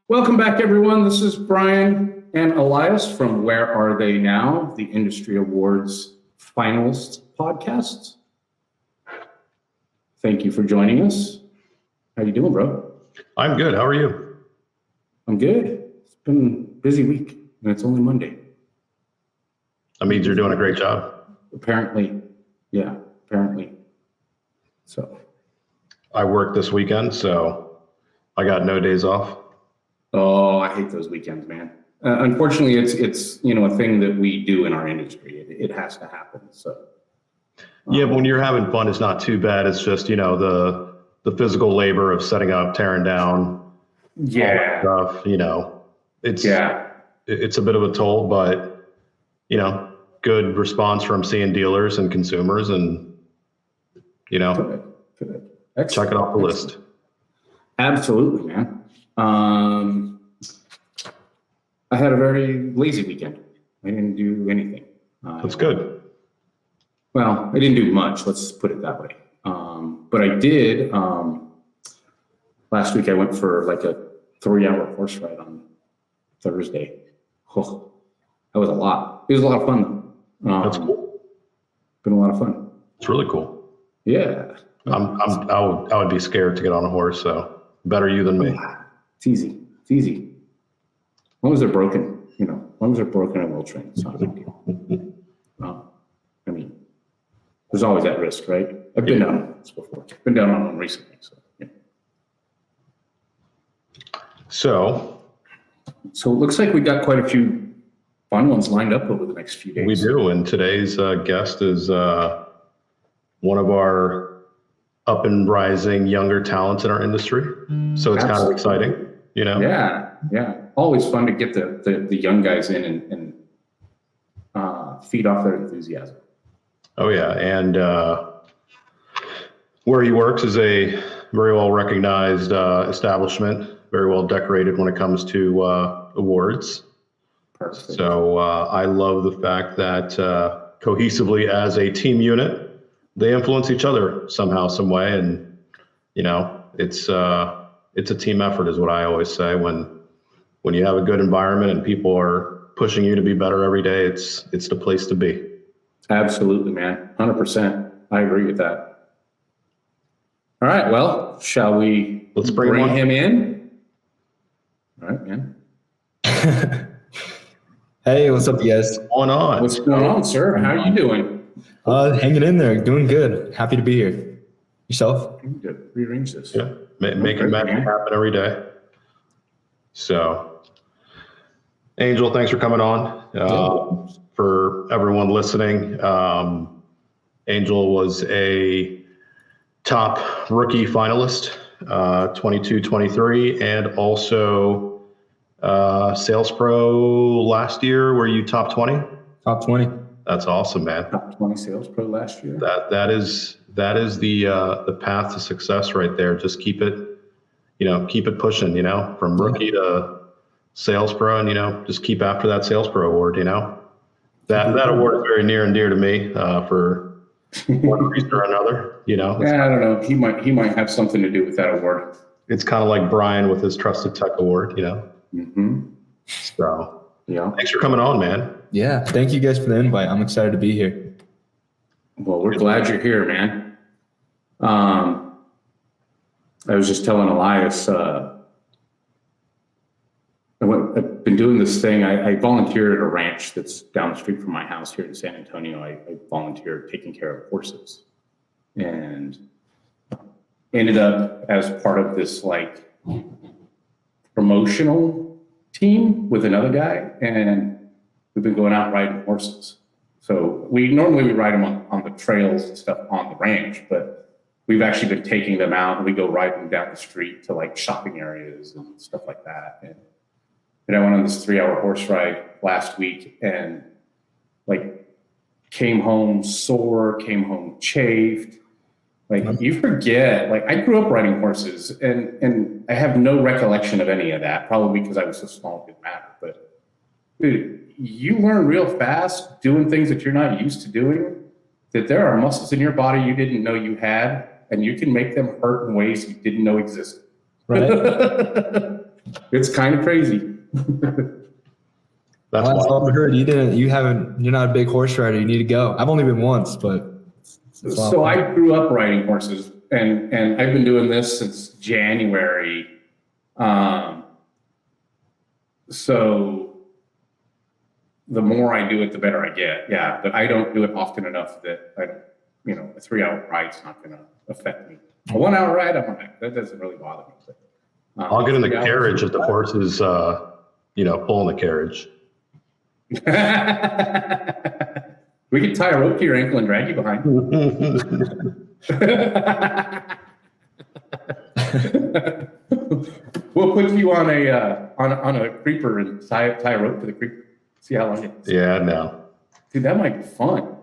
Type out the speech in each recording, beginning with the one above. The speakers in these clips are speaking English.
Welcome back, everyone. This is Brian and Elias from Where Are They Now, the Industry Awards Finalists podcast. Thank you for joining us. How you doing, bro? I'm good. How are you? I'm good. It's been a busy week, and it's only Monday. That means you're doing a great job. Apparently. So. I worked this weekend, so I got no days off. Oh, I hate those weekends, man. Unfortunately, it's a thing that we do in our industry. It has to happen. So. Yeah, but when you're having fun, it's not too bad. It's just the physical labor of setting up, tearing down, yeah, stuff. It's a bit of a toll, but good response from seeing dealers and consumers, and Good. check it off the list. Absolutely, man. I had a very lazy weekend. I didn't do anything. That's good. Well, I didn't do much. Let's put it that way. But I did. Last week I went for like a 3-hour horse ride on Thursday. Oh, that was a lot. It was a lot of fun. That's cool. Been a lot of fun. It's really cool. Yeah. I would be scared to get on a horse. So better you than me. It's easy. As long as they're broken, as long as they're broken and well trained, it's not a big deal. I mean, there's always that risk, right? I've been down on this before. Been down on one recently. So it looks like we got quite a few fun ones lined up over the next few days. We do, and today's guest is one of our up and rising younger talents in our industry. So it's kind of exciting, Yeah. Always fun to get the young guys in and feed off their enthusiasm. Oh yeah, and where he works is a very well recognized establishment, very well decorated when it comes to awards. Perfect. So I love the fact that cohesively as a team unit, they influence each other somehow, some way, and it's a team effort, is what I always say. When you have a good environment and people are pushing you to be better every day, it's the place to be. Absolutely, man. 100%. I agree with that. All right. Well, shall we bring him in? All right, man. Hey, what's up, you guys? What's going on? What's going on, sir? How are you doing? Hanging in there, doing good. Happy to be here. Yourself? I'm good. Rearrange this. Yeah, making magic happen every day. So, Angel, thanks for coming on. For everyone listening, Angel was a top rookie finalist, 22-23, and also Sales Pro last year. Were you top 20? Top 20. That's awesome, man. Top 20 Sales Pro last year. That is the path to success right there. Just keep it pushing, from rookie to Sales Pro, and just keep after that Sales Pro award. That award is very near and dear to me for one reason or another. I don't know. He might have something to do with that award. It's kind of like Brian with his Trusted Tech Award. Mm-hmm. So yeah. Thanks for coming on, man. Yeah, thank you guys for the invite. I'm excited to be here. Well, we're glad you're here, man. I was just telling Elias, I've been doing this thing. I volunteer at a ranch that's down the street from my house here in San Antonio. I volunteer taking care of horses, and ended up as part of this like promotional team with another guy, and we've been going out riding horses. So we normally ride them on the trails and stuff on the ranch, but we've actually been taking them out, and we go riding down the street to like shopping areas and stuff like that. And I went on this 3-hour horse ride last week, and like came home sore, came home chafed. Like you forget, like I grew up riding horses, and I have no recollection of any of that, probably because I was so small it didn't matter. But dude, you learn real fast doing things that you're not used to doing, that there are muscles in your body you didn't know you had, and you can make them hurt in ways you didn't know existed. Right. It's kind of crazy. That's Last wild. I heard, you're not a big horse rider. You need to go. I've only been once, but it's a lot So of fun. I grew up riding horses, and I've been doing this since January. So the more I do it, the better I get. Yeah, but I don't do it often enough that a 3-hour ride's not going to affect me. A 1-hour ride, I'm like, that doesn't really bother me. But, I'll get in the 3 hours- carriage if the horse is, pulling the carriage. We could tie a rope to your ankle and drag you behind. We'll put you on a creeper and tie a rope to the creeper. See how long it is. Yeah, no. Dude, that might be fun.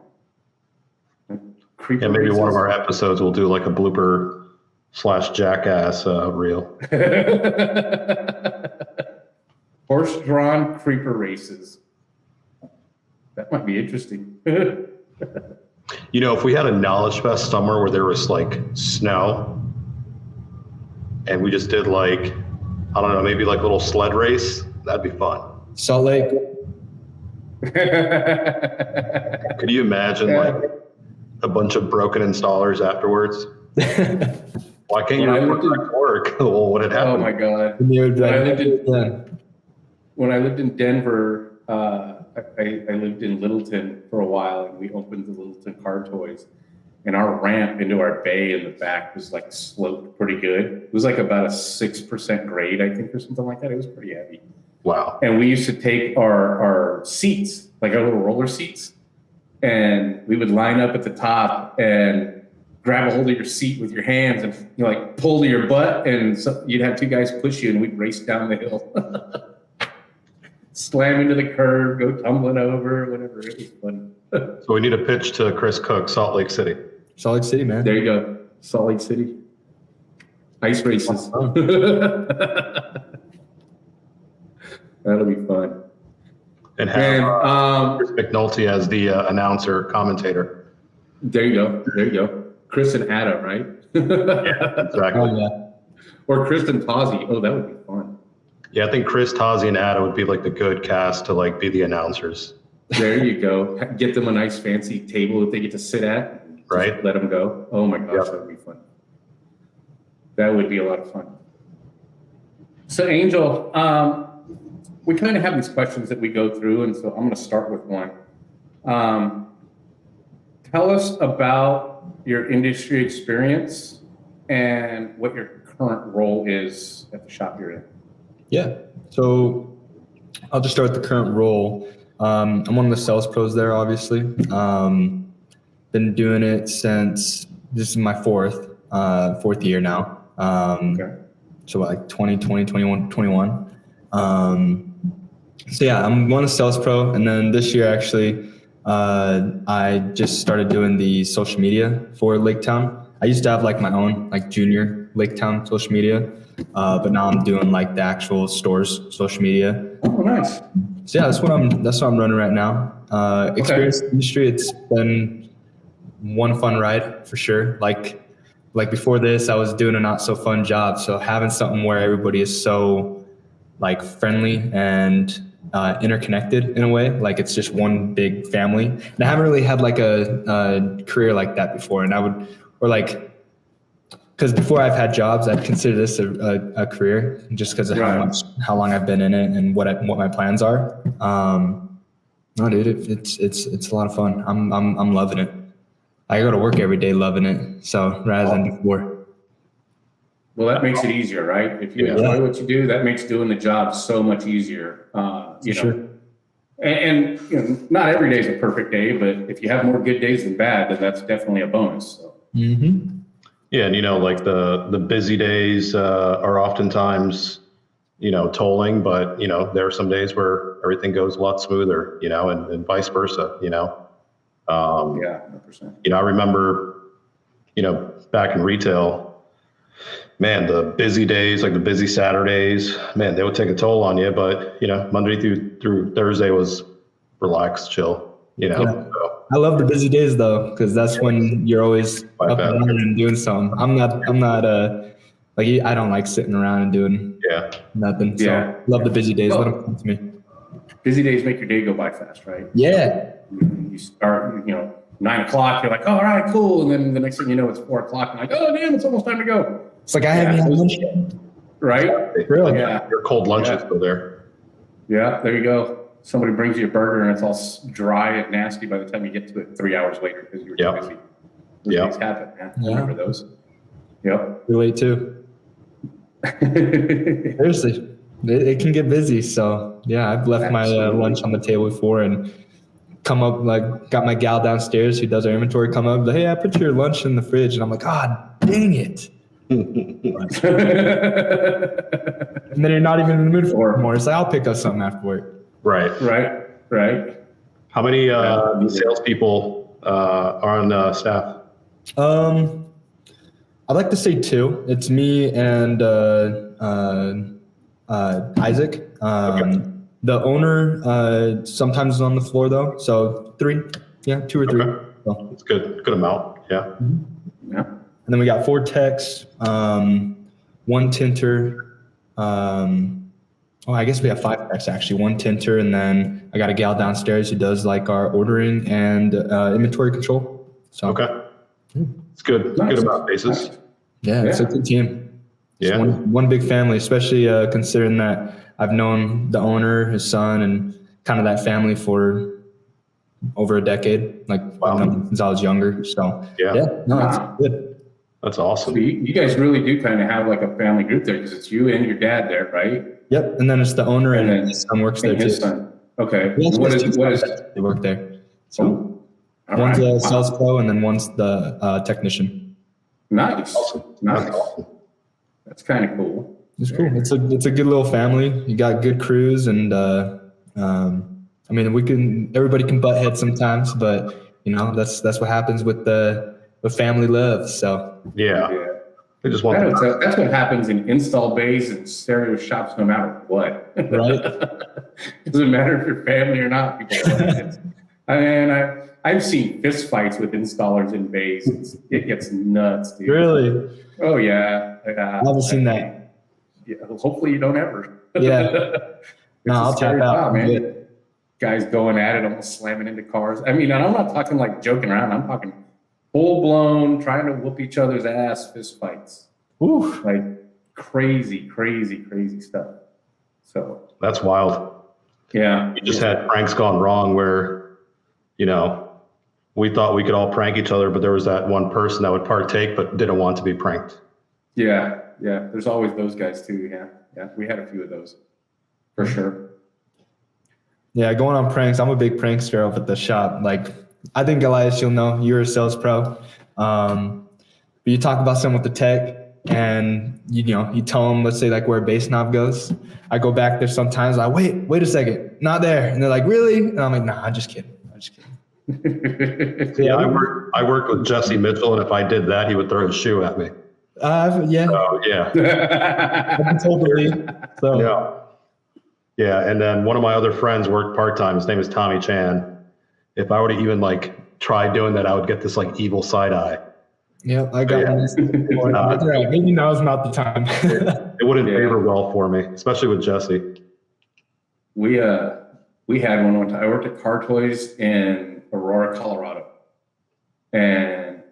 Creeper Yeah, maybe one of races. our episodes we'll do like a blooper / jackass reel. Horse-drawn creeper races. That might be interesting. If we had a knowledge fest somewhere where there was like snow and we just did like, I don't know, maybe like a little sled race, that'd be fun. Salt Lake. Could you imagine like a bunch of broken installers afterwards? Why can't you When I report lived in- back to work? Well, what had Oh happened? my God. And you would be When I like, lived yeah. When I lived in Denver, I lived in Littleton for a while, and we opened the Littleton Car Toys. And our ramp into our bay in the back was like sloped pretty good. It was like about a 6% grade, I think, or something like that. It was pretty heavy. Wow. And we used to take our seats, like our little roller seats, and we would line up at the top and grab a hold of your seat with your hands and pull to your butt, and so you'd have two guys push you, and we'd race down the hill. Slam into the curb, go tumbling over, whatever. It was funny. So we need a pitch to Chris Cook, Salt Lake City. Salt Lake City, man. There you go. Salt Lake City. Ice races. That'll be fun. And And have Chris McNulty as the announcer, commentator. there you go. There you go. Chris and Ada, right? Exactly. Oh, yeah. Or Chris and Tazi. Oh, that would be fun. Yeah, I think Chris, Tazi, and Ada would be like the good cast to like be the announcers. There you go. Get them a nice fancy table that they get to sit at. And just Right. let them go. Oh my gosh, Yep. that would be fun. That would be a lot of fun. So Angel, we kind of have these questions that we go through, and so I'm going to start with one. Tell us about your industry experience and what your current role is at the shop you're in. Yeah. So I'll just start with the current role. I'm one of the sales pros there, obviously. Been doing it since this is my fourth year now. Okay. So like 2020, 21. So yeah, I'm one of the sales pro. And then this year, actually, I just started doing the social media for Laketown. I used to have like my own like junior Laketown social media, but now I'm doing like the actual store's social media. Oh, nice. So yeah, that's what I'm running right now. Experience in the industry, it's been one fun ride for sure. Like before this, I was doing a not so fun job. So having something where everybody is so like friendly and interconnected in a way, like it's just one big family. And I haven't really had like a career like that before. And because before I've had jobs, I'd consider this a career just because of Right. how long I've been in it and what my plans are. No, dude, it's a lot of fun. I'm loving it. I go to work every day loving it. So rather than before. Well, that makes it easier, right? If you enjoy what you do, that makes doing the job so much easier. Sure. And not every day is a perfect day, but if you have more good days than bad, then that's definitely a bonus. So. Mm-hmm. Yeah, and like the busy days are oftentimes, tolling, but there are some days where everything goes a lot smoother, and vice versa, Yeah, 100%. I remember, back in retail, man, the busy days, like the busy Saturdays, man, they would take a toll on you, but Monday through Thursday was relaxed, chill, Yeah. So, I love the busy days though, because that's when you're always Like up that. and running and doing something. I'm not Like I don't like sitting around and doing nothing. So Yeah. love the busy days. Well, Let them come to me. Busy days make your day go by fast, right? Yeah. You start, 9 o'clock, you're like, oh, all right, cool. And then the next thing you know, it's 4 o'clock. And like, oh, damn, it's almost time to go. It's like I haven't had lunch yet. Right? Really? Yeah. Your cold lunch is still there. Yeah, there you go. Somebody brings you a burger and it's all dry and nasty by the time you get to it 3 hours later because you were too busy. Those things happen, man. Yeah. Remember those? Yep. You're late too. Seriously, it can get busy. So yeah, I've left my lunch on the table before and come up, like got my gal downstairs who does our inventory come up, like, hey, I put your lunch in the fridge. And I'm like, God dang it. And then you're not even in the mood for it anymore. It's like, I'll pick up something after work. Right. How many salespeople are on staff? I'd like to say 2. It's me and Isaac. The owner sometimes is on the floor though, so 3. Yeah, 2 or 3. Okay. So. It's good amount. Yeah. Yeah. And then we got 4 techs, 1 tinter. I guess we have 5 techs actually. 1 tinter, and then I got a gal downstairs who does like our ordering and inventory control. So Okay. It's good. Nice. Good amount of bases. yeah, it's a good team. It's Yeah. one big family, especially considering that I've known the owner, his son, and kind of that family for over a decade. Like I've known them since I was younger. So it's good. That's awesome. So you guys really do kind of have like a family group there because it's you and your dad there, right? Yep, and then it's the owner and then his son works there And his too. son. Okay. He also What has is 2 sons that they work there. So all one's right. a sales pro and then one's the technician. Nice. Nice. That's awesome. That's kind of cool. It's cool. It's a good little family. You got good crews, and I mean, everybody can butt heads sometimes, but that's what happens with family love. So Yeah. They just want That's what happens in install bays and stereo shops, no matter what. Right. Doesn't matter if you're family or not. People butt heads. I mean, I've seen fist fights with installers in bays. It gets nuts, dude. really, Oh yeah. I haven't seen that. Yeah, hopefully you don't ever. Yeah. No, I'll tap out, man. Good. Guys going at it, almost slamming into cars. I mean, and I'm not talking like joking around. I'm talking full blown, trying to whoop each other's ass, fist fights. Ooh. Like crazy stuff. So That's wild. yeah. We just had pranks gone wrong where, we thought we could all prank each other, but there was that one person that would partake but didn't want to be pranked. Yeah. There's always those guys too. Yeah. We had a few of those for sure. Yeah, going on pranks. I'm a big prankster up at the shop. Like, I think Elias, you'll know you're a sales pro. But you talk about someone with the tech, and you tell them, let's say like where a bass knob goes. I go back there sometimes. I wait a second, not there, and they're like, really? And I'm like, nah, I'm just kidding. Yeah, I worked with Jesse Mitchell, and if I did that, he would throw his shoe at me. Yeah. So yeah. I've been told to leave. So. Yeah, and then one of my other friends worked part-time. His name is Tommy Chan. If I were to even try doing that, I would get this evil side eye. Yeah, I got right. Maybe now's not the time. It wouldn't favor well for me, especially with Jesse. We had one time. I worked at Car Toys in Aurora, Colorado. And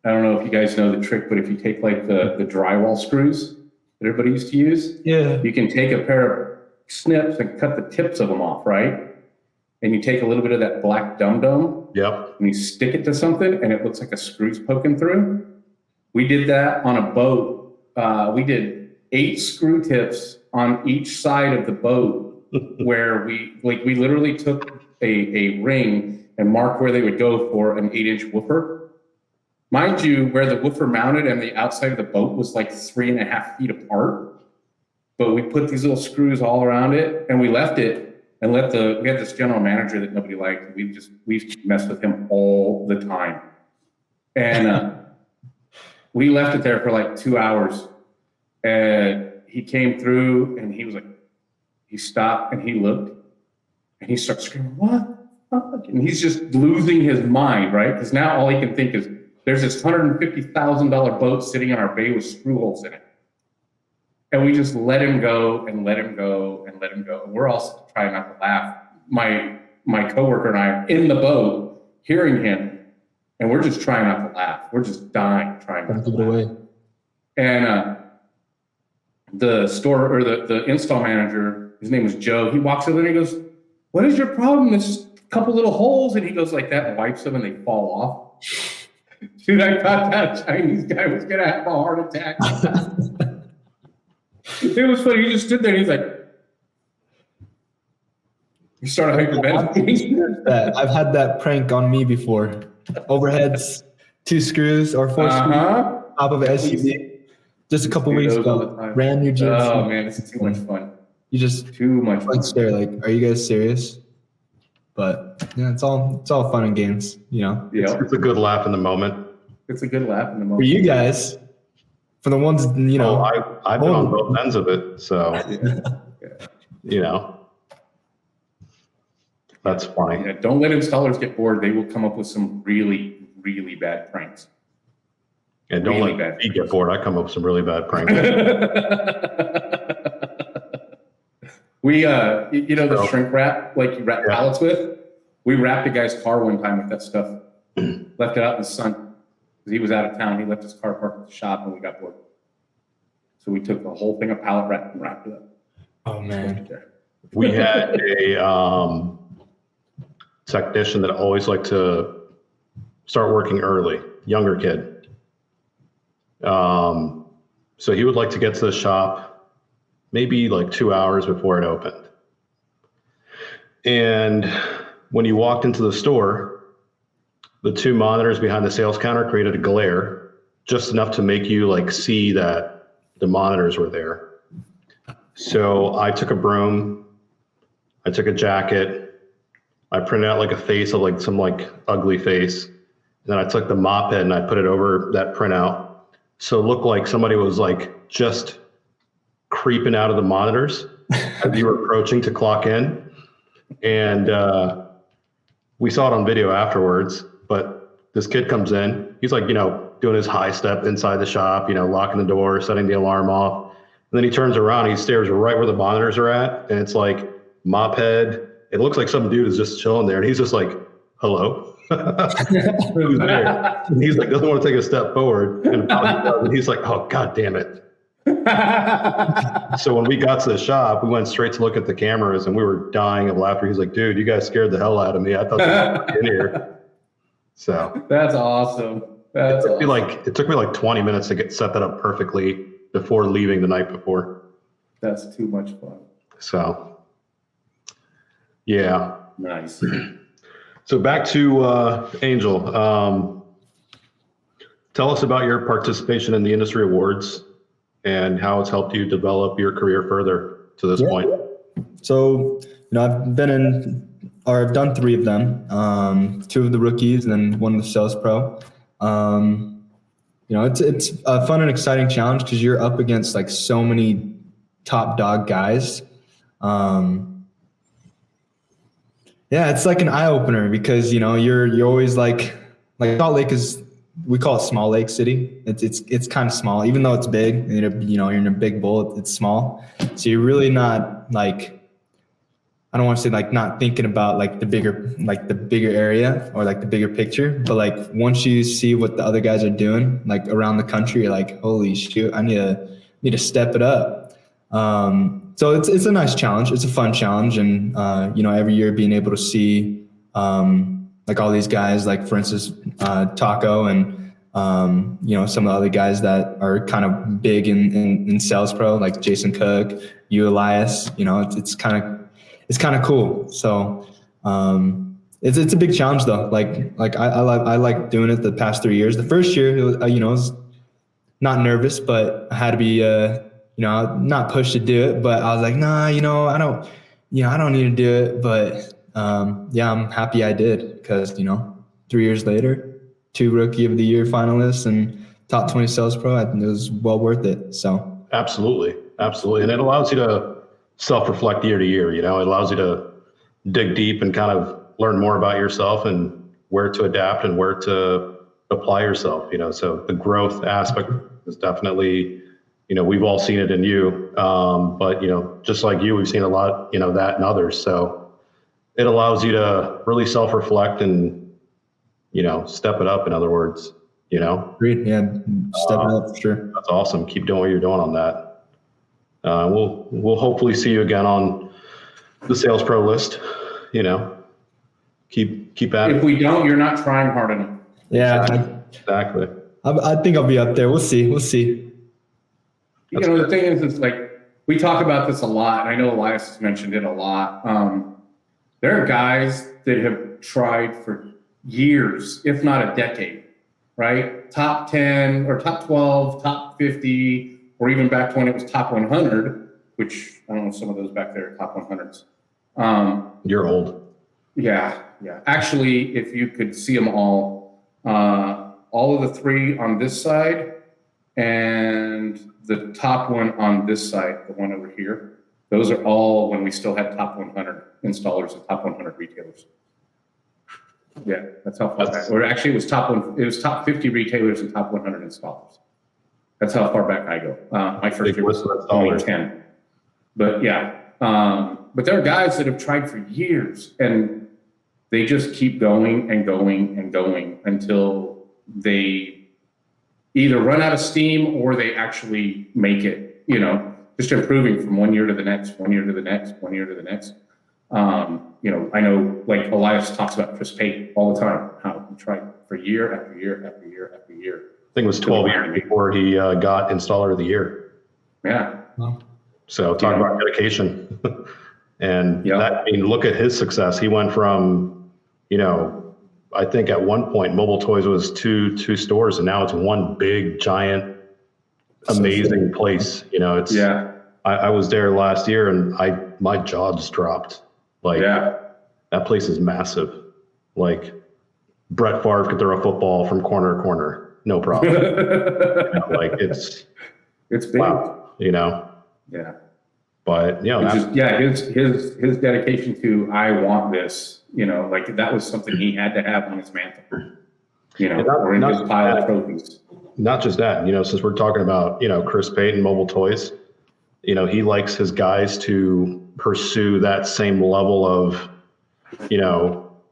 I don't know if you guys know the trick, but if you take the drywall screws that everybody used to use, you can take a pair of snips and cut the tips of them off, right? And you take a little bit of that black dum-dum and you stick it to something and it looks like a screw's poking through. We did that on a boat. We did 8 screw tips on each side of the boat where we literally took a ring and marked where they would go for an 8-inch woofer. Mind you, where the woofer mounted and the outside of the boat was 3.5 feet apart. But we put these little screws all around it and we left it and we had this general manager that nobody liked. We messed with him all the time. And we left it there for 2 hours and he came through and he was he stopped and he looked and he started screaming, what? And he's just losing his mind, right? Because now all he can think is there's this $150,000 boat sitting in our bay with screw holes in it. And we just let him go and let him go and let him go. And we're all trying not to laugh. My coworker and I are in the boat hearing him, and we're just trying not to laugh. We're just dying trying not to Give it away. laugh. And the store or the install manager, his name was Joe, he walks over and he goes, "What is your problem? There's a couple little holes." And he goes like that and wipes them and they fall off. Dude, I thought that Chinese guy was going to have a heart attack. It was funny. He just stood there and he's like, he started hyperventilating. I've had that prank on me before. Overheads, 2 screws or 4 screws, top of an SUV. Just a couple weeks ago, brand new jeans. Oh man, this is too much fun. You just Too much fun. stare like, are you guys serious? But yeah, it's all fun and games, you know. Yeah, It's a good laugh in the moment. it's a good laugh in the For moment. you guys, for the ones, you know. I've been on both ends of it, so you know, that's funny. Yeah, don't let installers get bored. They will come up with some really, really bad pranks. And don't Really let bad. me get bored. I come up with some really bad pranks. We, you know, the shrink wrap, like you wrap pallets with? We wrapped a guy's car one time with that stuff. Left it out in the sun. Because he was out of town. He left his car parked at the shop and we got bored. So we took the whole thing of pallet wrap and wrapped it up. Oh man. We had a technician that always liked to start working early, younger kid. So he would like to get to the shop maybe like 2 hours before it opened. And when you walked into the store, the 2 monitors behind the sales counter created a glare just enough to make you like see that the monitors were there. So I took a broom, I took a jacket, I printed out like a face of like some like ugly face. And then I took the mop head and I put it over that printout. So it looked like somebody was like just creeping out of the monitors as you were approaching to clock in. And we saw it on video afterwards, but this kid comes in, he's like, you know, doing his high step inside the shop, you know, locking the door, setting the alarm off. And then he turns around, and he stares right where the monitors are at. And it's like mop head. It looks like some dude is just chilling there. And he's just like, hello. Who's there? And he's like, doesn't want to take a step forward. And he's like, oh, God damn it. So when we got to the shop, we went straight to look at the cameras and we were dying of laughter. He's like, dude, you guys scared the hell out of me. I thought they were in here. So That's awesome. That's it awesome. took me like 20 minutes to set that up perfectly before leaving the night before. That's too much fun. So, yeah. Nice. So back to Angel. Tell us about your participation in the industry awards and how it's helped you develop your career further to this point. So, you know, I've done 3 of them, 2 of the rookies and then 1 of the sales pro. You know, it's a fun and exciting challenge because you're up against like so many top dog guys. Yeah, it's like an eye opener because, you know, you're always like Salt Lake is, we call it small lake city. It's kind of small, even though it's big, you know, you're in a big bowl, it's small. So you're really not like, I don't want to say like not thinking about like the bigger area or like the bigger picture, but like once you see what the other guys are doing like around the country, you're like, holy shoot, I need to step it up. So it's a nice challenge. It's a fun challenge. And, you know, every year being able to see, like all these guys, like for instance, Taco and, you know, some of the other guys that are kind of big in sales pro, like Jason Cook, you, Elias, you know, it's kind of cool. So, it's a big challenge though. Like I like doing it the past 3 years. The first year, it was, you know, I was not nervous, but I had to be, you know, not pushed to do it, but I was like, nah, you know, I don't need to do it. But, yeah, I'm happy I did because, you know, 3 years later, 2 Rookie of the Year finalists and top 20 sales pro, I think it was well worth it. So Absolutely. And it allows you to self-reflect year to year. You know, it allows you to dig deep and kind of learn more about yourself and where to adapt and where to apply yourself, you know. So the growth aspect is definitely we've all seen it in you. But, just like you, we've seen a lot, that and others. So it allows you to really self-reflect and, step it up, in other words, Agreed. Yeah, step it up for sure. That's awesome. Keep doing what you're doing on that. We'll hopefully see you again on the Sales Pro list. Keep at If it. we don't, you're not trying hard enough. Yeah, Exactly. I think I'll be up there. We'll see. The thing is like, we talk about this a lot, and I know Elias has mentioned it a lot. There are guys that have tried for years, if not a decade, right? Top 10 or top 12, top 50, or even back to when it was top 100, which I don't know, some of those back there are top 100s. You're old. Yeah. Actually, if you could see them all of the three on this side and the top one on this side, the one over here, those are all when we still had top 100 installers and top 100 retailers. Yeah, that's how far back. Or actually, it was top 50 retailers and top 100 installers. That's how far back I go. My first year was 2010. But yeah, but there are guys that have tried for years, and they just keep going and going and going until they either run out of steam or they actually make it. Just improving from one year to the next, one year to the next, one year to the next. I know, like Elias talks about Chris Pate all the time, how he tried for year after year after year after year. I think it was 12 years before he got Installer of the Year. Yeah. So talk about dedication. And look at his success. He went from, I think at one point Mobile Toys was two stores, and now it's one big, giant, amazing place. I was there last year, and my jaw just dropped. That place is massive. Like, Brett Favre could throw a football from corner to corner, no problem. It's big. Wow, Yeah. But his dedication to I want this, that was something he had to have on his mantle. Or in his pile of trophies. Not just that, since we're talking about, Chris Payton, Mobile Toys, he likes his guys to pursue that same level of,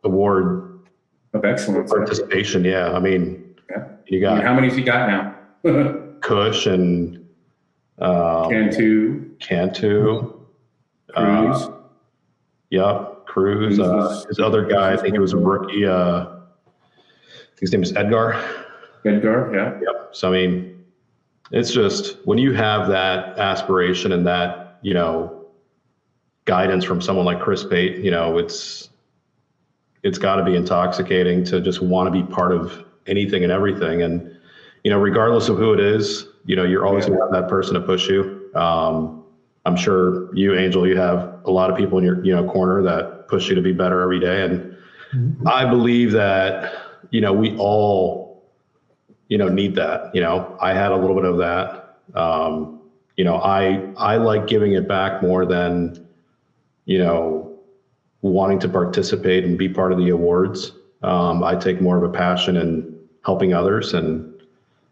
award of excellence participation. Yeah. I mean, you got, how many's he got now? Kush and Cantu, Cruz. Cruz. His other guy, I think he was a rookie. I think his name is Edgar. Yeah. Yep. So, I mean, it's just when you have that aspiration and that, guidance from someone like Chris Pate, it's got to be intoxicating to just want to be part of anything and everything. And, regardless of who it is, you're always going to have that person to push you. I'm sure you, Angel, you have a lot of people in your, corner that push you to be better every day. And I believe that, we all, need that. I had a little bit of that. I like giving it back more than, wanting to participate and be part of the awards. I take more of a passion in helping others. And,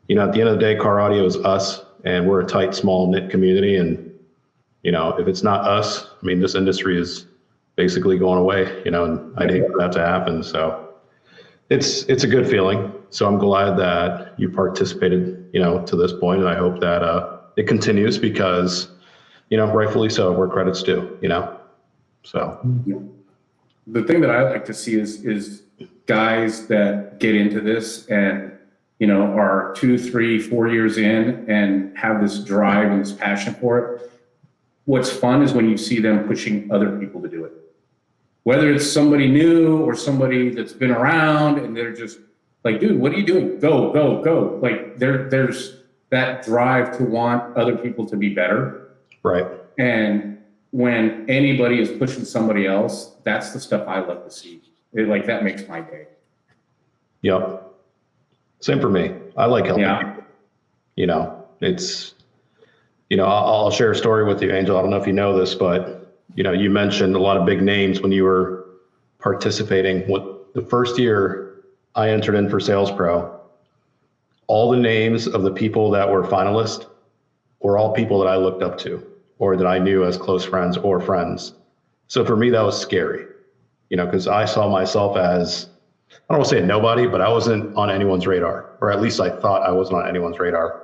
at the end of the day, car audio is us, and we're a tight, small knit community. And, if it's not us, I mean, this industry is basically going away, and I'd hate for that to happen. So it's a good feeling. So I'm glad that you participated, to this point. And I hope that it continues because, rightfully so, where credit's due, so. The thing that I like to see is guys that get into this and, are 2, 3, 4 years in and have this drive and this passion for it. What's fun is when you see them pushing other people to do it. Whether it's somebody new or somebody that's been around and they're just like, dude, what are you doing? Go, go, go. Like there's that drive to want other people to be better. Right. And when anybody is pushing somebody else, that's the stuff I love to see. That makes my day. Yep. Same for me. I like helping people. It's, I'll share a story with you, Angel. I don't know if you know this, but, you mentioned a lot of big names when you were participating. The first year I entered in for Sales Pro, all the names of the people that were finalists, were all people that I looked up to or that I knew as close friends or friends. So for me, that was scary, because I saw myself as, I don't want to say a nobody, but I wasn't on anyone's radar, or at least I thought I wasn't on anyone's radar.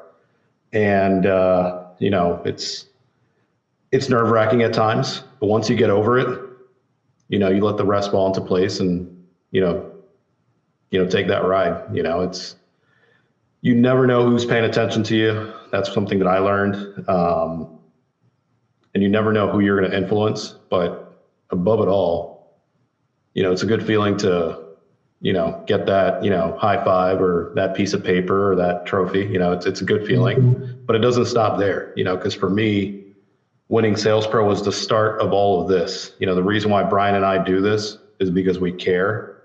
And, it's nerve-wracking at times, but once you get over it, you let the rest fall into place and, take that ride. You never know who's paying attention to you. That's something that I learned. And you never know who you're going to influence, but above it all, it's a good feeling to, get that, high five or that piece of paper or that trophy. It's a good feeling, but it doesn't stop there, because for me, winning Sales Pro was the start of all of this. The reason why Brian and I do this is because we care.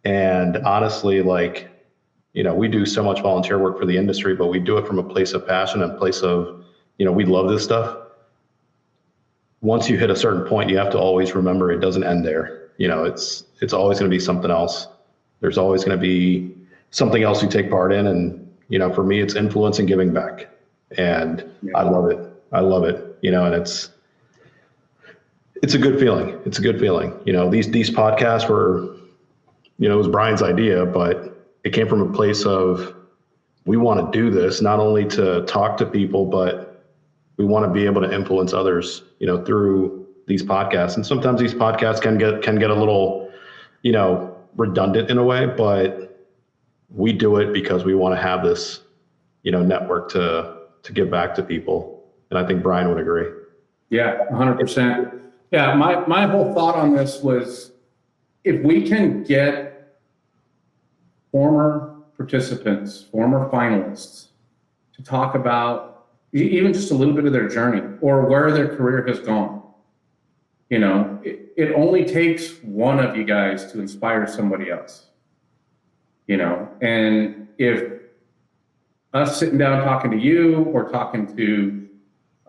And honestly, we do so much volunteer work for the industry, but we do it from a place of passion and place of, we love this stuff. Once you hit a certain point, you have to always remember it doesn't end there. It's always going to be something else. There's always going to be something else you take part in. And, for me, it's influence and giving back. And I love it. And it's a good feeling. It's a good feeling. These podcasts were, it was Brian's idea, but it came from a place of, we want to do this not only to talk to people, but we want to be able to influence others, through these podcasts. And sometimes these podcasts can get a little, redundant in a way, but we do it because we want to have this, network to give back to people. And I think Brian would agree. Yeah, 100%. Yeah, my whole thought on this was, if we can get former participants, former finalists, to talk about even just a little bit of their journey or where their career has gone. It only takes one of you guys to inspire somebody else. And if us sitting down talking to you or talking to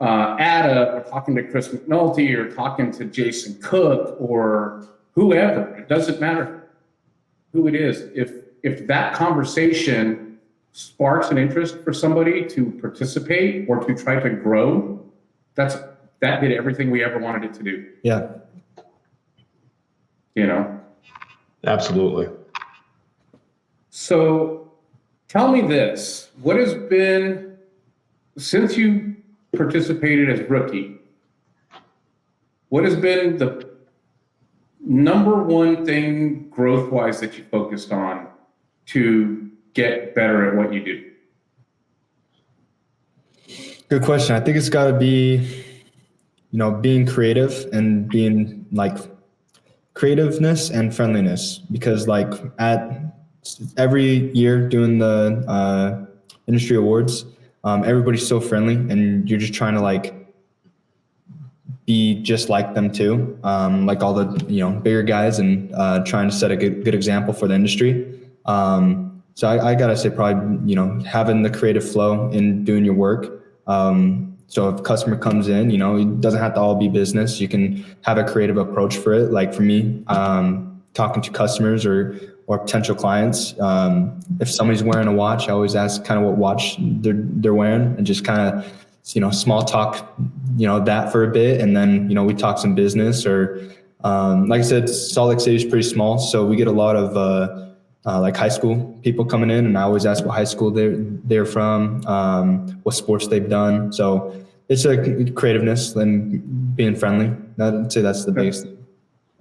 Ada or talking to Chris McNulty or talking to Jason Cook or whoever, it doesn't matter who it is. If that conversation sparks an interest for somebody to participate or to try to grow, that did everything we ever wanted it to do. Yeah. Absolutely. So tell me this, what has been, since you participated as rookie, what has been the number one thing growth-wise that you focused on to get better at what you do? Good question. I think it's got to be, being creative and being creativeness and friendliness, because at every year doing the industry awards, everybody's so friendly and you're just trying to be just like them too. Like all the, bigger guys, and trying to set a good example for the industry. So I gotta say probably, having the creative flow in doing your work. So if a customer comes in, it doesn't have to all be business. You can have a creative approach for it. Like for me, talking to customers or potential clients, if somebody's wearing a watch, I always ask kind of what watch they're wearing, and just kind of, small talk, that for a bit. And then, we talk some business, or like I said, Salt Lake City is pretty small. So we get a lot of high school people coming in, and I always ask what high school they're from, what sports they've done. So it's a creativeness and being friendly. I'd say that's the biggest thing.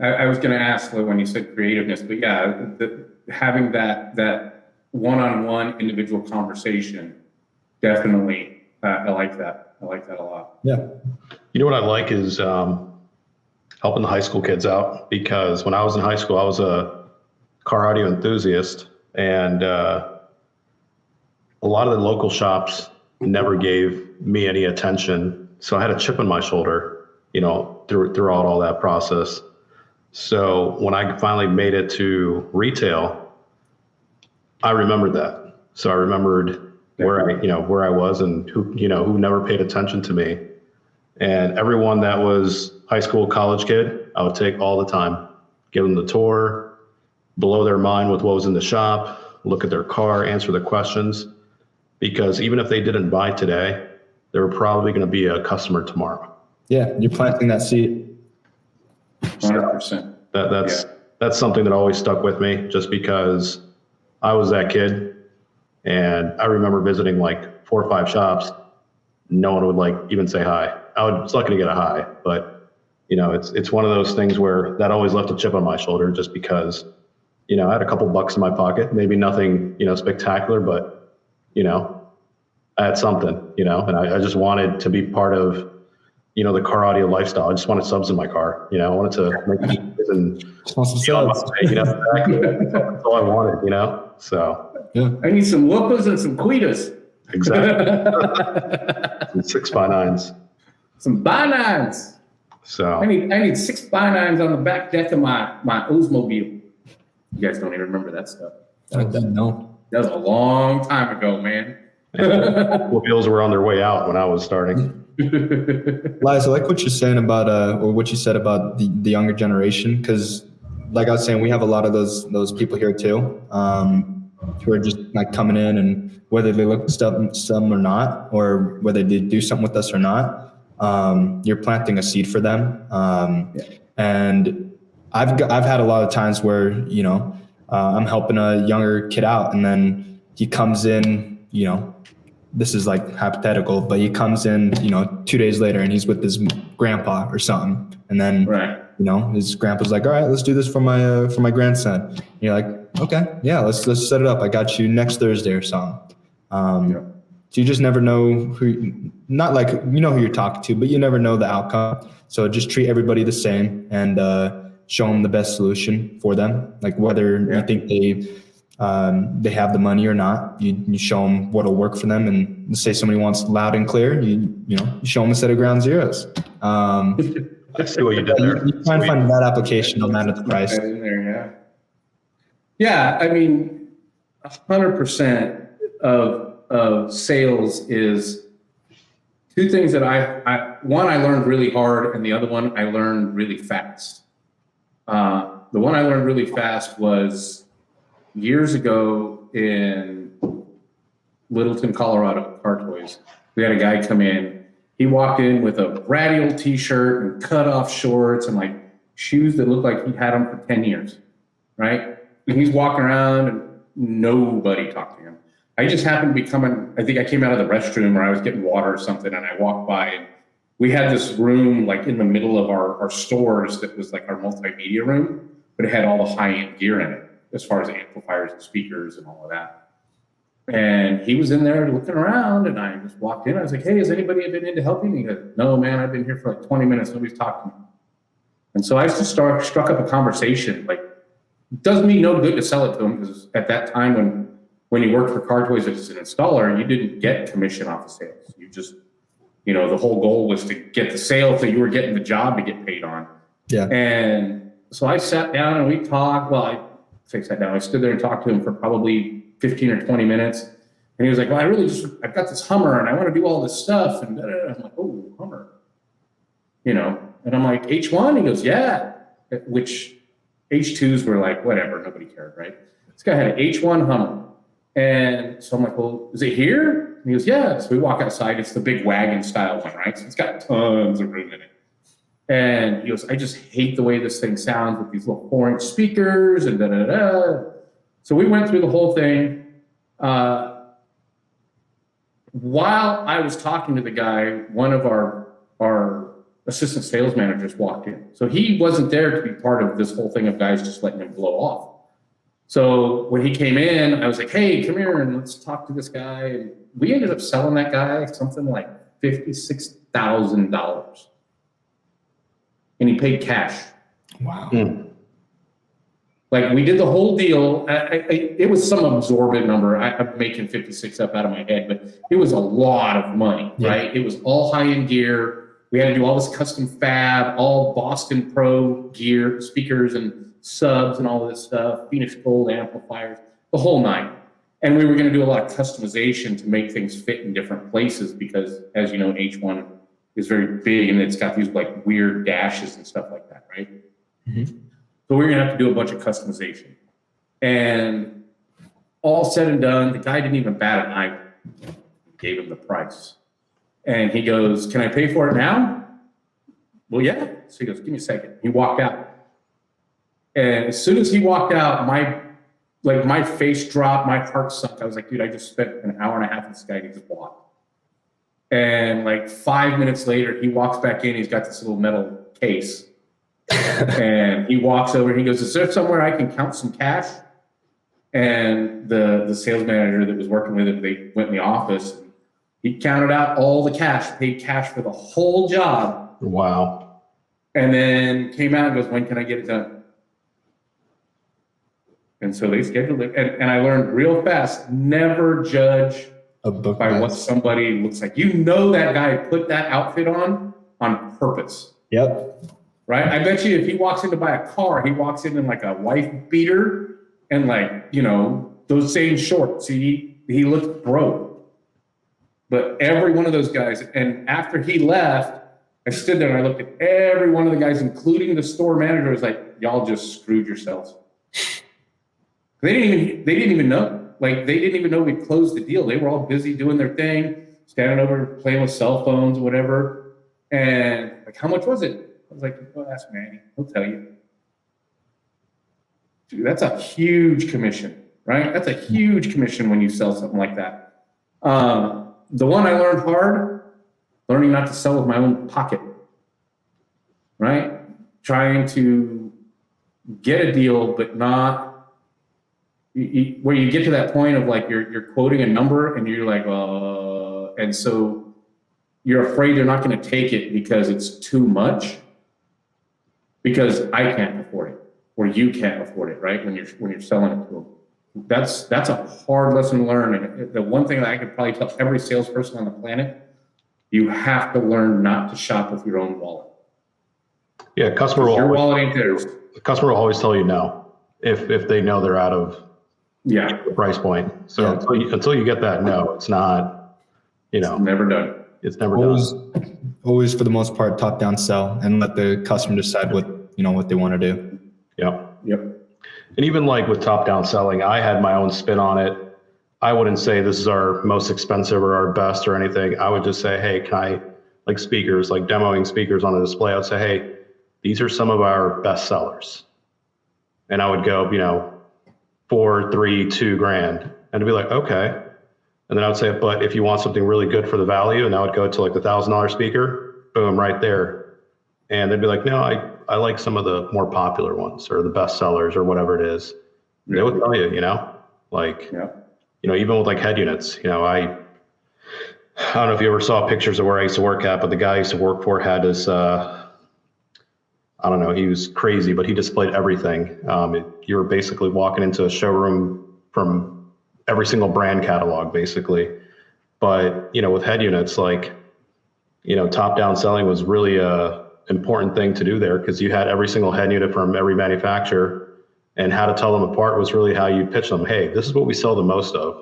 I was going to ask when you said creativeness, but yeah, having that one-on-one individual conversation, definitely, I like that. I like that a lot. Yeah. What I like is helping the high school kids out, because when I was in high school, I was a car audio enthusiast, and a lot of the local shops never gave me any attention. So I had a chip on my shoulder, throughout all that process. So when I finally made it to retail, I remembered that. So I remembered where I was and who never paid attention to me. And everyone that was high school, college kid, I would take all the time, give them the tour, blow their mind with what was in the shop, look at their car, answer the questions. Because even if they didn't buy today, they're probably going to be a customer tomorrow. Yeah, you're planting that seed. 100%. That's something that always stuck with me, just because I was that kid, and I remember visiting like 4 or 5 shops. No one would like even say hi. I was lucky to get a hi, but you know, it's one of those things where that always left a chip on my shoulder, just because, you know, I had a couple bucks in my pocket, maybe nothing, you know, spectacular, but you know, I had something, you know, and I just wanted to be part of, you know, the car audio lifestyle. I just wanted subs in my car, you know, I wanted to make and Just want some subs. you know, that's all I wanted, you know, so. Yeah. I need some whoopers and some queetas. Exactly. Some 6x9s. Some by-nines. So I need 6 by-nines on the back deck of my Oldsmobile. You guys don't even remember that stuff. No. That was a long time ago, man. wheels were on their way out when I was starting. Liza, I like what you're saying about or what you said about the younger generation, because like I was saying, we have a lot of those people here too, who are just like coming in, and whether they look some or not, or whether they do something with us or not, you're planting a seed for them. And I've had a lot of times where, you know, I'm helping a younger kid out, and then he comes in, you know, this is like hypothetical, but he comes in, you know, 2 days later and he's with his grandpa or something. And then, Right. you know, his grandpa's like, all right, let's do this for my grandson. And you're like, okay, yeah, let's set it up. I got you next Thursday or something. So you just never know not like, you know who you're talking to, but you never know the outcome. So just treat everybody the same, and show them the best solution for them. Like whether you think they have the money or not, you show them what'll work for them. And say somebody wants loud and clear, you show them a set of ground zeros. I see what you did there. You try and find that application no matter the price. In there, yeah. I mean, 100% of sales is 2 things that one I learned really hard, and the other one I learned really fast. The one I learned really fast was years ago in Littleton, Colorado, Car Toys. We had a guy come in. He walked in with a radial t-shirt and cut off shorts and like shoes that looked like he had them for 10 years, right? And he's walking around and nobody talked to him. I just happened to be coming, I think I came out of the restroom, or I was getting water or something, and I walked by, and we had this room like in the middle of our stores that was like our multimedia room, but it had all the high-end gear in it, as far as amplifiers and speakers and all of that. And he was in there looking around, and I just walked in. I was like, hey, has anybody been in to help you? And he goes, no, man, I've been here for like 20 minutes. Nobody's talking to me. And so I just struck up a conversation. Like, it does me no good to sell it to him, because at that time when you worked for Car Toys as an installer, you didn't get commission off of sales. You just, the whole goal was to get the sale, so you were getting the job to get paid on. Yeah. And so I sat down and we talked. Well, I sat down. I stood there and talked to him for probably 15 or 20 minutes. And he was like, well, I've got this Hummer and I want to do all this stuff. And I'm like, oh, Hummer. And I'm like, H1? He goes, yeah. Which H2s were like, whatever, nobody cared, right? This guy had an H1 Hummer. And so I'm like, well, is it here? And he goes, yeah. So we walk outside. It's the big wagon style one, right? So it's got tons of room in it. And he goes, I just hate the way this thing sounds with these little 4-inch speakers and da-da-da. So we went through the whole thing. While I was talking to the guy, one of our assistant sales managers walked in. So he wasn't there to be part of this whole thing of guys just letting him blow off. So when he came in, I was like, hey, come here and let's talk to this guy. And we ended up selling that guy something like $56,000. And he paid cash. Wow. Like, we did the whole deal. It was some absorbent number. I'm making 56 up out of my head, but it was a lot of money, right? It was all high-end gear. We had to do all this custom fab, all Boston Pro gear, speakers and subs and all of this stuff, Phoenix Gold amplifiers, the whole nine. And we were going to do a lot of customization to make things fit in different places because, as you know, H1 is very big and it's got these like weird dashes and stuff like that, right? Mm-hmm. So we're going to have to do a bunch of customization. And all said and done, the guy didn't even bat an eye. Gave him the price. And he goes, "Can I pay for it now?" Well, yeah. So he goes, "Give me a second." He walked out. And as soon as he walked out, my face dropped, my heart sunk. I was like, dude, I just spent an hour and a half with this guy and he just walked. And like 5 minutes later, he walks back in, he's got this little metal case. And he walks over and he goes, "Is there somewhere I can count some cash?" And the sales manager that was working with him, they went in the office. He counted out all the cash, paid cash for the whole job. Wow. And then came out and goes, "When can I get it done?" And so they scheduled it. And I learned real fast, never judge A book by what somebody looks like. You know that guy put that outfit on purpose. Yep. Right? I bet you if he walks in to buy a car, he walks in like a wife beater and like, those same shorts. He looks broke. But every one of those guys, and after he left, I stood there and I looked at every one of the guys, including the store manager, was like, "Y'all just screwed yourselves." They didn't even know. Like, they didn't even know we closed the deal. They were all busy doing their thing, standing over, playing with cell phones, whatever. And like, "How much was it?" I was like, "Go ask Manny. He'll tell you." Dude, that's a huge commission, right? That's a huge commission when you sell something like that. The one I learned hard, learning not to sell with my own pocket, right? Trying to get a deal, but not where you get to that point of like you're quoting a number and you're like, and so you're afraid they're not going to take it because it's too much, because I can't afford it or you can't afford it, right? When you're selling it to them. That's a hard lesson to learn. And the one thing that I could probably tell every salesperson on the planet, you have to learn not to shop with your own wallet. Yeah, Your wallet ain't theirs. the customer will always tell you no if they know they're out of Yeah, the price point. So until you get that no, it's not, never done. it's never done. Always for the most part, top down sell and let the customer decide what they want to do. Yep. And even like with top down selling, I had my own spin on it. I wouldn't say this is our most expensive or our best or anything. I would just say, "Hey, can I," like speakers, like demoing speakers on a display, I would say, "Hey, these are some of our best sellers." And I would go, $4, $3, $2,000. And it'd be like, okay. And then I would say, "But if you want something really good for the value," and I would go to like the $1,000 speaker, boom, right there. And they'd be like, "No, I like some of the more popular ones or the best sellers or whatever it is." They would tell you, like, even with like head units, I don't know if you ever saw pictures of where I used to work at, but the guy I used to work for had this, I don't know, he was crazy, but he displayed everything. You were basically walking into a showroom from every single brand catalog, basically. But, with head units, like, top down selling was really a important thing to do there, because you had every single head unit from every manufacturer, and how to tell them apart was really how you pitch them. "Hey, this is what we sell the most of.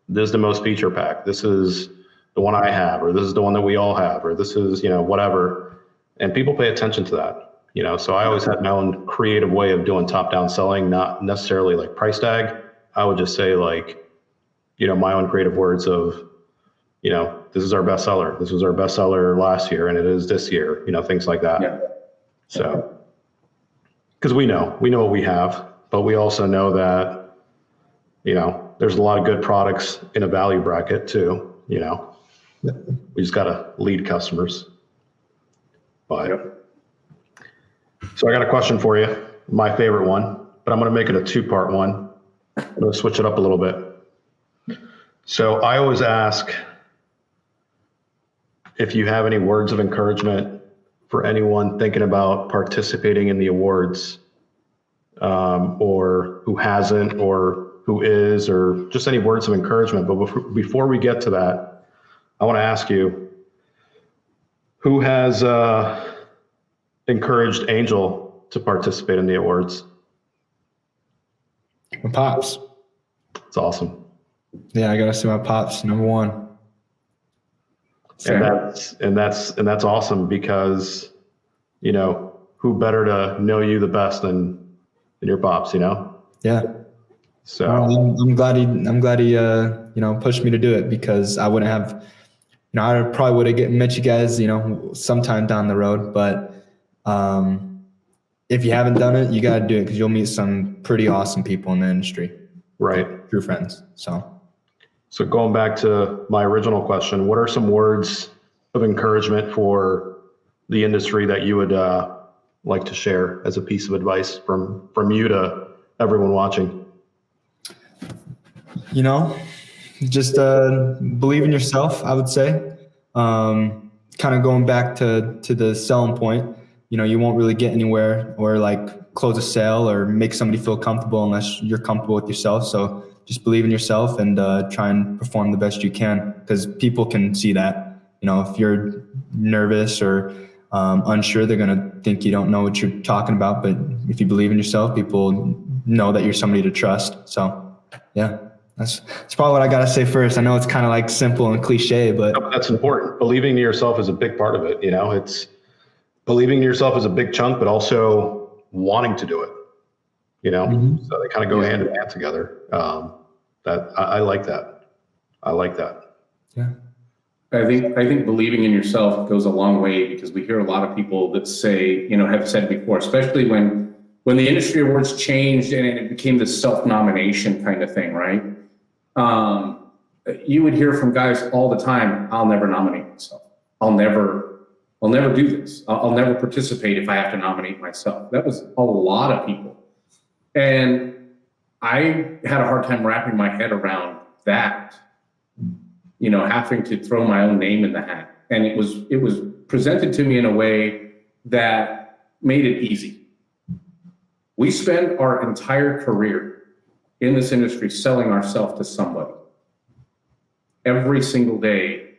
This is the most feature pack. This is the one I have, or this is the one that we all have, or this is, whatever." And people pay attention to that, so I always had my own creative way of doing top down selling, not necessarily like price tag. I would just say like, my own creative words of, this is our best seller. This was our best seller last year, and it is this year, things like that. Yeah. So, because we know what we have, but we also know that, there's a lot of good products in a value bracket too, We just got to lead customers. But, So I got a question for you, my favorite one, but I'm going to make it a 2-part one. I'm going to switch it up a little bit. So I always ask if you have any words of encouragement for anyone thinking about participating in the awards, or who hasn't, or who is, or just any words of encouragement. But before we get to that, I want to ask you, who has encouraged Angel to participate in the awards? My pops. It's awesome. Yeah, I gotta say my pops, number one. And that's awesome, because who better to know you the best than your pops, Yeah. So I'm glad he pushed me to do it, because I wouldn't have I probably would have met you guys, sometime down the road. But if you haven't done it, you got to do it because you'll meet some pretty awesome people in the industry. Right. True friends. So going back to my original question, what are some words of encouragement for the industry that you would like to share as a piece of advice from you to everyone watching? Just believe in yourself, I would say. Kind of going back to the selling point, you won't really get anywhere or like close a sale or make somebody feel comfortable unless you're comfortable with yourself. So just believe in yourself and try and perform the best you can, because people can see that. If you're nervous or unsure, they're going to think you don't know what you're talking about. But if you believe in yourself, people know that you're somebody to trust. So yeah, that's probably what I got to say first. I know it's kind of like simple and cliche, but that's important. Believing in yourself is a big part of it. It's believing in yourself is a big chunk, but also wanting to do it. So they kind of go hand in hand together. That I like that. I like that. Yeah. I think believing in yourself goes a long way, because we hear a lot of people that say, have said before, especially when the industry awards changed and it became this self-nomination kind of thing, right? You would hear from guys all the time, I'll never nominate myself. I'll never do this. I'll never participate if I have to nominate myself. That was a lot of people. And I had a hard time wrapping my head around that, having to throw my own name in the hat. And it was presented to me in a way that made it easy. We spend our entire career in this industry selling ourselves to somebody. Every single day,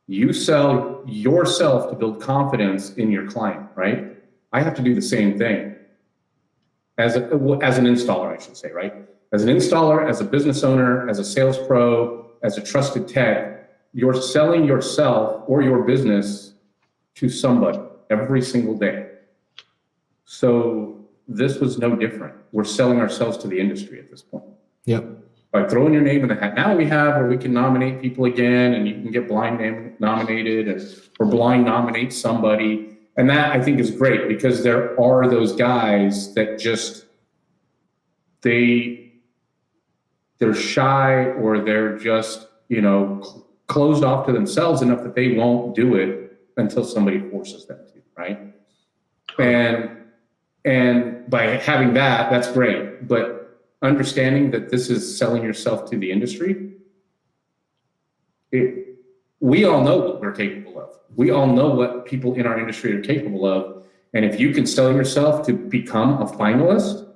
you sell yourself to build confidence in your client, right? I have to do the same thing as an installer, I should say, right? As an installer, as a business owner, as a sales pro, as a trusted tech, you're selling yourself or your business to somebody every single day. So this was no different. We're selling ourselves to the industry at this point. Yep. By throwing your name in the hat. Now we have where we can nominate people again, and you can get blind nominated or blind nominate somebody. And that I think is great, because there are those guys that just, they're shy, or they're just, closed off to themselves enough that they won't do it until somebody forces them to, right? And by having that's great. But understanding that this is selling yourself to the industry, we all know what we're capable of. We all know what people in our industry are capable of. And if you can sell yourself to become a finalist,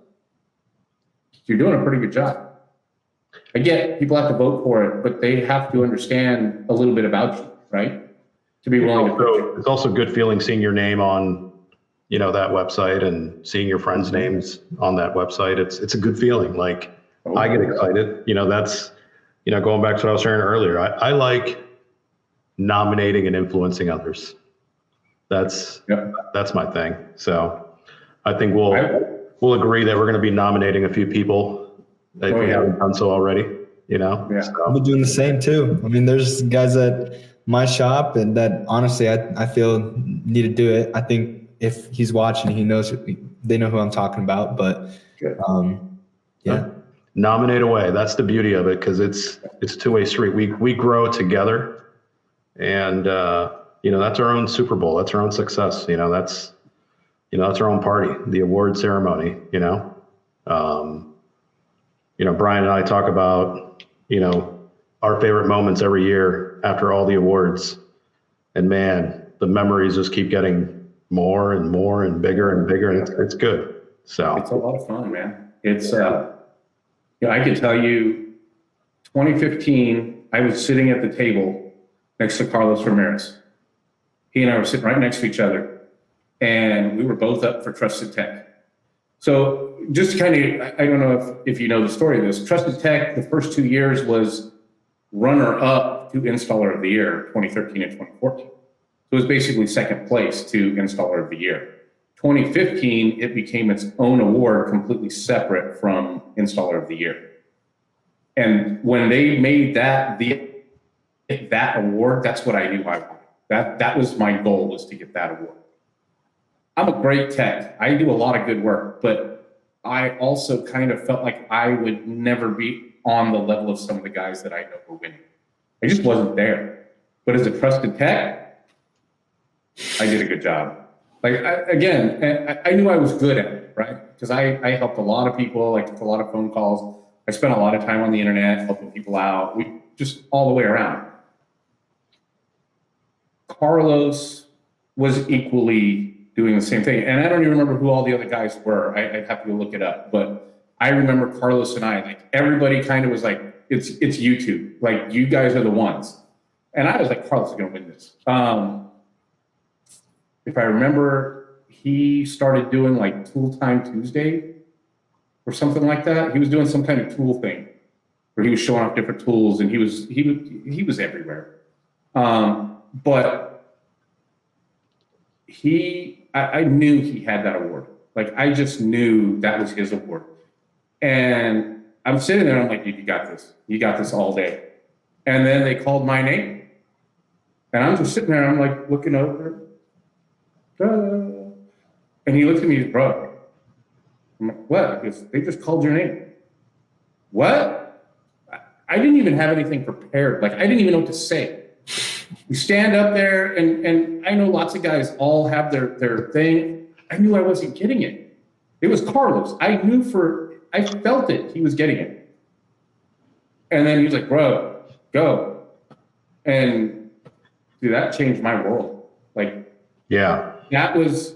you're doing a pretty good job. I get people have to vote for it, but they have to understand a little bit about you, right? To be willing to. It's also a good feeling seeing your name on, that website, and seeing your friends' names on that website. It's a good feeling. Like, I get excited. That's, going back to what I was sharing earlier. I like nominating and influencing others. That's my thing. So I think we'll agree that we're going to be nominating a few people if we haven't done so already. So. I've been doing the same too. I mean, there's guys at my shop and that honestly I feel need to do it. I think if he's watching, they know who I'm talking about. But nominate away. That's the beauty of it, because it's a two-way street. We grow together, and that's our own Super Bowl. That's our own success. That's our own party, the award ceremony. Brian and I talk about our favorite moments every year after all the awards, and man, the memories just keep getting more and more and bigger and bigger, and it's good. So it's a lot of fun, man. It's I can tell you, 2015, I was sitting at the table next to Carlos Ramirez. He and I were sitting right next to each other, and we were both up for Trusted Tech. So just kind of, I don't know if you know the story of this. Trusted Tech, the first 2 years was runner-up to Installer of the Year, 2013 and 2014. So it was basically second place to Installer of the Year. 2015, it became its own award, completely separate from Installer of the Year. And when they made that get that award, that's what I knew I wanted. That was my goal, was to get that award. I'm a great tech. I do a lot of good work, but I also kind of felt like I would never be on the level of some of the guys that I know were winning. I just wasn't there. But as a trusted tech, I did a good job. Like, I knew I was good at it, right? Because I helped a lot of people. I took a lot of phone calls. I spent a lot of time on the internet helping people out. We just all the way around. Carlos was equally doing the same thing. And I don't even remember who all the other guys were. I'd have to go look it up. But I remember Carlos and I, like, everybody kind of was like, it's YouTube. Like, you guys are the ones. And I was like, Carlos is going to win this. If I remember, he started doing like Tool Time Tuesday or something like that. He was doing some kind of tool thing where he was showing off different tools, and he was everywhere. But I knew he had that award. Like, I just knew that was his award. And I'm sitting there, and I'm like, dude, you got this. You got this all day. And then they called my name. And I'm just sitting there, and I'm like looking over. And he looked at me, he's, bro. I'm like, what? He goes, they just called your name. What? I didn't even have anything prepared. Like, I didn't even know what to say. We stand up there, and I know lots of guys all have their thing. I knew I wasn't getting it. It was Carlos. I felt it. He was getting it. And then he was like, bro, go. And dude, that changed my world. Like, yeah. That was,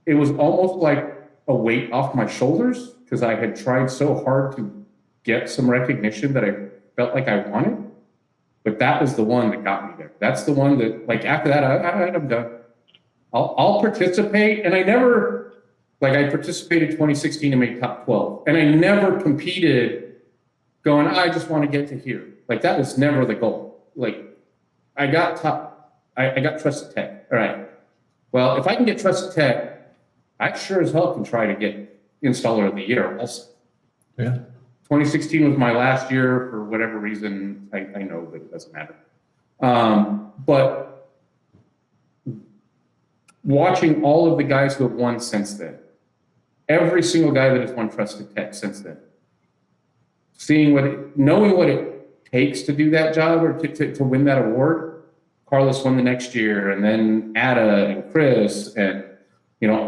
it was almost like a weight off my shoulders, because I had tried so hard to get some recognition that I felt like I wanted. But that was the one that got me there. That's the one that, like, after that, I'm done. I'll participate. And I participated 2016 and made top 12. And I never competed going, I just want to get to here. Like, that was never the goal. Like, I got trusted tech. All right. Well, if I can get trusted tech, I sure as hell can try to get installer of the year also. Yeah. 2016 was my last year for whatever reason. I know, but it doesn't matter. But watching all of the guys who have won since then, every single guy that has won trusted tech since then, knowing what it takes to do that job or to win that award. Carlos won the next year, and then Ada and Chris and,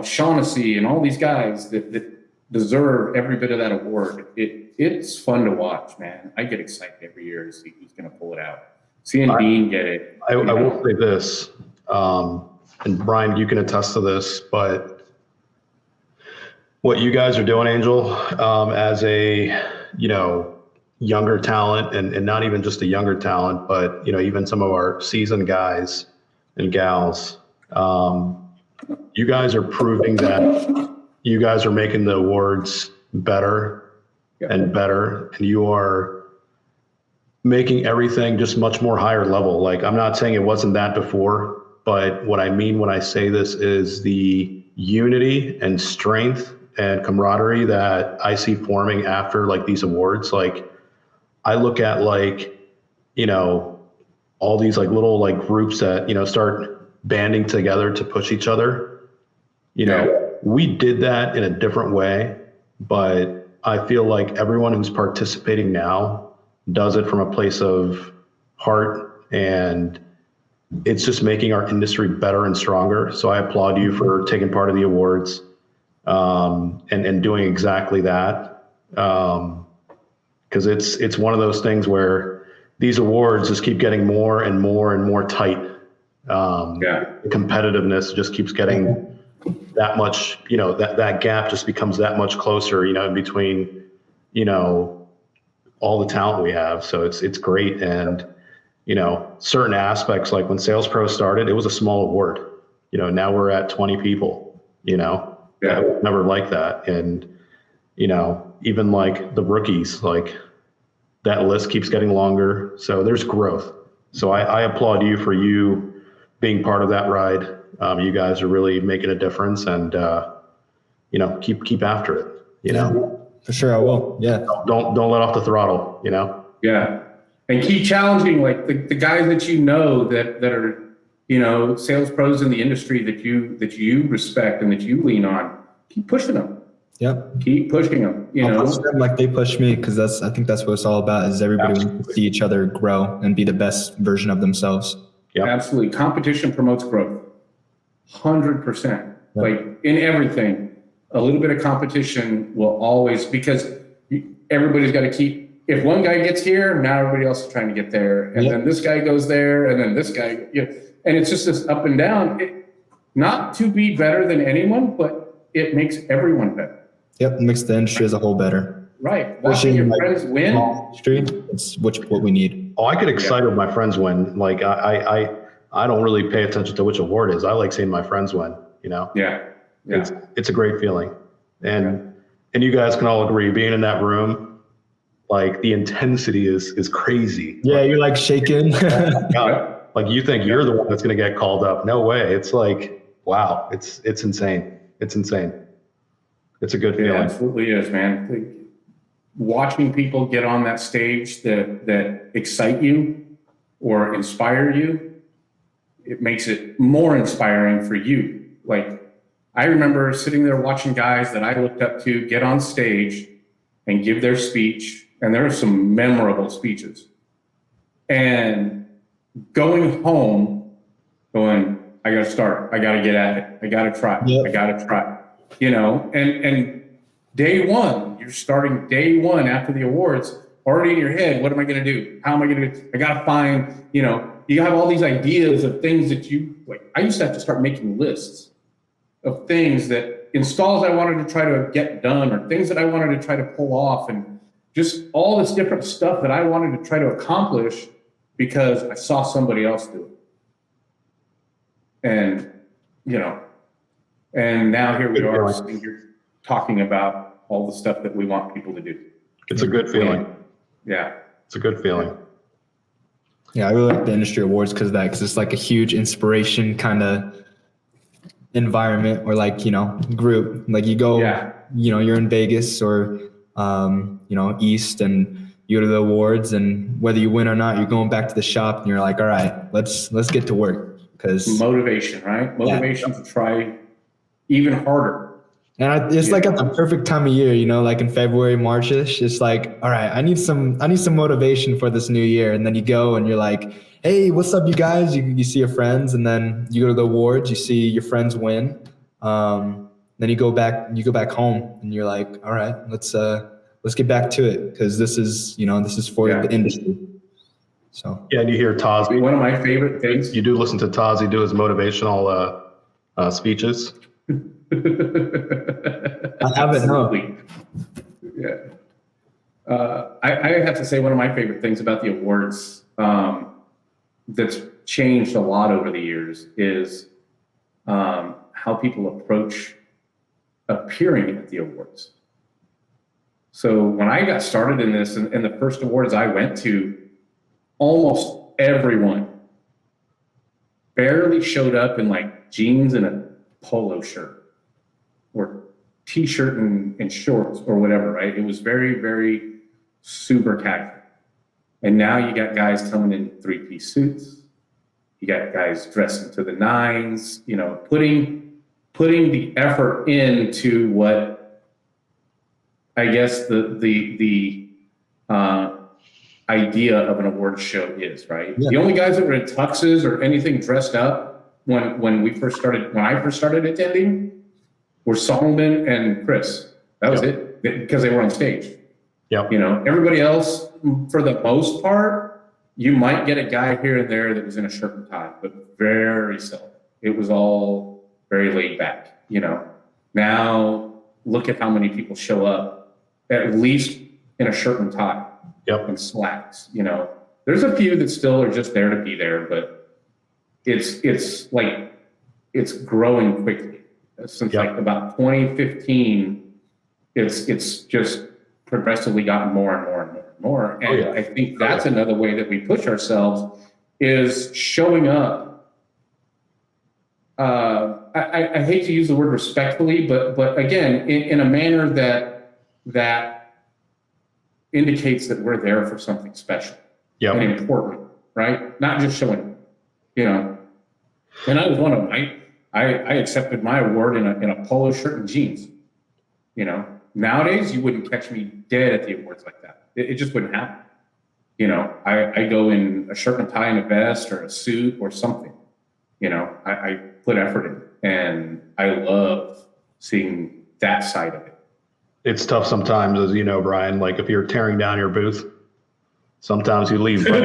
Shaughnessy and all these guys that deserve every bit of that award. It's fun to watch, man. I get excited every year to see who's going to pull it out. Seeing Dean get it. I will say this, and Brian, you can attest to this, but what you guys are doing, Angel, as a, younger talent, and not even just a younger talent, but, even some of our seasoned guys and gals, you guys are proving that you guys are making the awards better and better, and you are making everything just much more higher level. Like, I'm not saying it wasn't that before, but what I mean when I say this is the unity and strength and camaraderie that I see forming after, like, these awards. Like, I look at, like, all these, like, little, like, groups that, start banding together to push each other. We did that in a different way, but I feel like everyone who's participating now does it from a place of heart, and it's just making our industry better and stronger. So I applaud you for taking part of the awards, and doing exactly that. Because it's one of those things where these awards just keep getting more and more and more tight. The competitiveness just keeps getting that much, that gap just becomes that much closer, in between, all the talent we have. So it's great. And, certain aspects, like when Sales Pro started, it was a small award. Now we're at 20 people, never like that. And, even like the rookies, like that list keeps getting longer. So there's growth. So I applaud you for you being part of that ride. You guys are really making a difference, and, keep after it, For sure. I will. Yeah. Don't let off the throttle, Yeah. and keep challenging like the guys that you know that are, you know, sales pros in the industry that you respect and that you lean on. Keep pushing them. Yep. Keep pushing them. You I'll know, push them like they push me, because I think that's what it's all about. Is everybody wants to see each other grow and be the best version of themselves. Yep. Absolutely. Competition promotes growth. 100%. Like in everything, a little bit of competition will always, because everybody's got to keep, if one guy gets here, now everybody else is trying to get there. And then this guy goes there, and then this guy, you know, and it's just this up and down. Not to be better than anyone, but it makes everyone better. Yep, it makes the industry as a whole better. Right. Watching your friends win. Industry, it's what we need. Oh, I get excited when my friends win. Like I don't really pay attention to which award it is. I like seeing my friends win, you know? Yeah. It's a great feeling. And you guys can all agree, being in that room, like the intensity is crazy. Yeah, you're like shaking. God, like you think you're the one that's going to get called up. No way. It's like, wow, it's insane. It's insane. It's a good feeling. It absolutely is, man. Like, watching people get on that stage that excite you or inspire you, it makes it more inspiring for you. Like, I remember sitting there watching guys that I looked up to get on stage and give their speech, and there are some memorable speeches. And going home, going, I got to start. I got to get at it. I got to try. I got to try. You know, and day one, you're starting day one after the awards, already in your head, what am I going to do? How am I going to do? I got to find, you know, you have all these ideas of things that you, like, I used to have to start making lists of things that installs I wanted to try to get done, or things that I wanted to try to pull off, and just all this different stuff that I wanted to try to accomplish because I saw somebody else do it. And, you know, and now here we are sitting here talking about all the stuff that we want people to do. It's a good feeling. Yeah. It's a good feeling. Yeah, I really like the industry awards because of that, because it's like a huge inspiration kind of environment, or like, you know, group. Like you go, you know, you're in Vegas or, you know, East, and you go to the awards, and whether you win or not, you're going back to the shop and you're like, all right, let's get to work. Because motivation, right? Motivation to try even harder. And it's like at the perfect time of year, you know, like in February, March-ish, it's like, all right, I need some motivation for this new year. And then you go and you're like, hey, what's up, you guys? You see your friends, and then you go to the awards, you see your friends win. Then you go back home and you're like, all right, let's get back to it, because this is for the industry. So yeah, and you hear Taz. One of my favorite things. You do listen to Taz do his motivational speeches. I haven't, no. Yeah. I have to say, one of my favorite things about the awards that's changed a lot over the years is how people approach appearing at the awards. So when I got started in this, and the first awards I went to, almost everyone barely showed up in like jeans and a polo shirt or t-shirt and shorts or whatever, right? It was very, very super casual. And now you got guys coming in 3-piece suits. You got guys dressing to the nines, you know, putting the effort into what I guess the idea of an award show is, right? Yeah. The only guys that were in tuxes or anything dressed up when I first started attending were Solomon and Chris. That was it, because they were on stage. Yep. You know, everybody else, for the most part, you might get a guy here and there that was in a shirt and tie, but very seldom. It was all very laid back, you know. Now, look at how many people show up, at least in a shirt and tie. Yep. And slacks, you know. There's a few that still are just there to be there, but it's like it's growing quickly. Since like about 2015, it's just progressively gotten more and more and more and more. And I think that's another way that we push ourselves, is showing up. I hate to use the word respectfully, but again, in a manner that indicates that we're there for something special. Yep. and important, right? Not just showing, you know. And I was one of them. I accepted my award in a polo shirt and jeans. You know, nowadays you wouldn't catch me dead at the awards like that. It just wouldn't happen. You know, I go in a shirt and tie and a vest or a suit or something. You know, I put effort in, and I love seeing that side of it. It's tough sometimes, as you know, Brian, like if you're tearing down your booth, sometimes you leave, but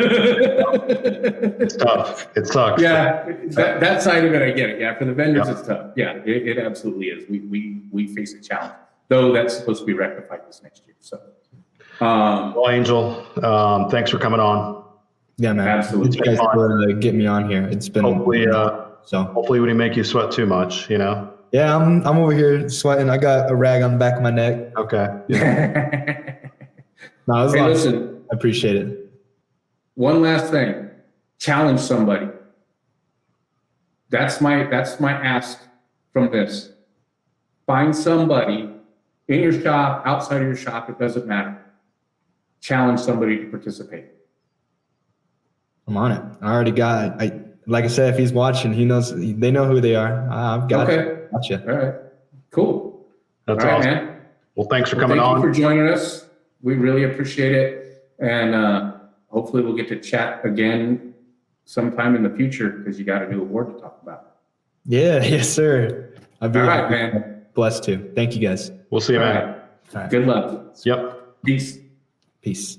it's tough. It sucks. Yeah, that side of it, I get it. Yeah, for the vendors, it's tough. Yeah, it absolutely is. We face a challenge, though that's supposed to be rectified this next year. So, Well, Angel, thanks for coming on. Yeah, man. Absolutely. Thank you guys for getting me on here. It's been Hopefully we didn't make you sweat too much, you know? Yeah, I'm over here sweating. I got a rag on the back of my neck. Okay. Yeah. No, it was a Hey, lot. listen, I appreciate it. one last thing. Challenge somebody. That's my ask from this. Find somebody in your shop, outside of your shop, it doesn't matter. Challenge somebody to participate. I'm on it. I already got like I said, if he's watching, they know who they are. I've got Okay. Gotcha. All right. Cool. That's All right, awesome. man. Well, thanks for coming Thank on. you for joining us. We really appreciate it. And hopefully we'll get to chat again sometime in the future because you got a new award to talk about. Yeah, yes, sir. I'd be All right, man. blessed to. Thank you guys. We'll see you, All man. right. All right. Good luck. Yep. Peace. Peace.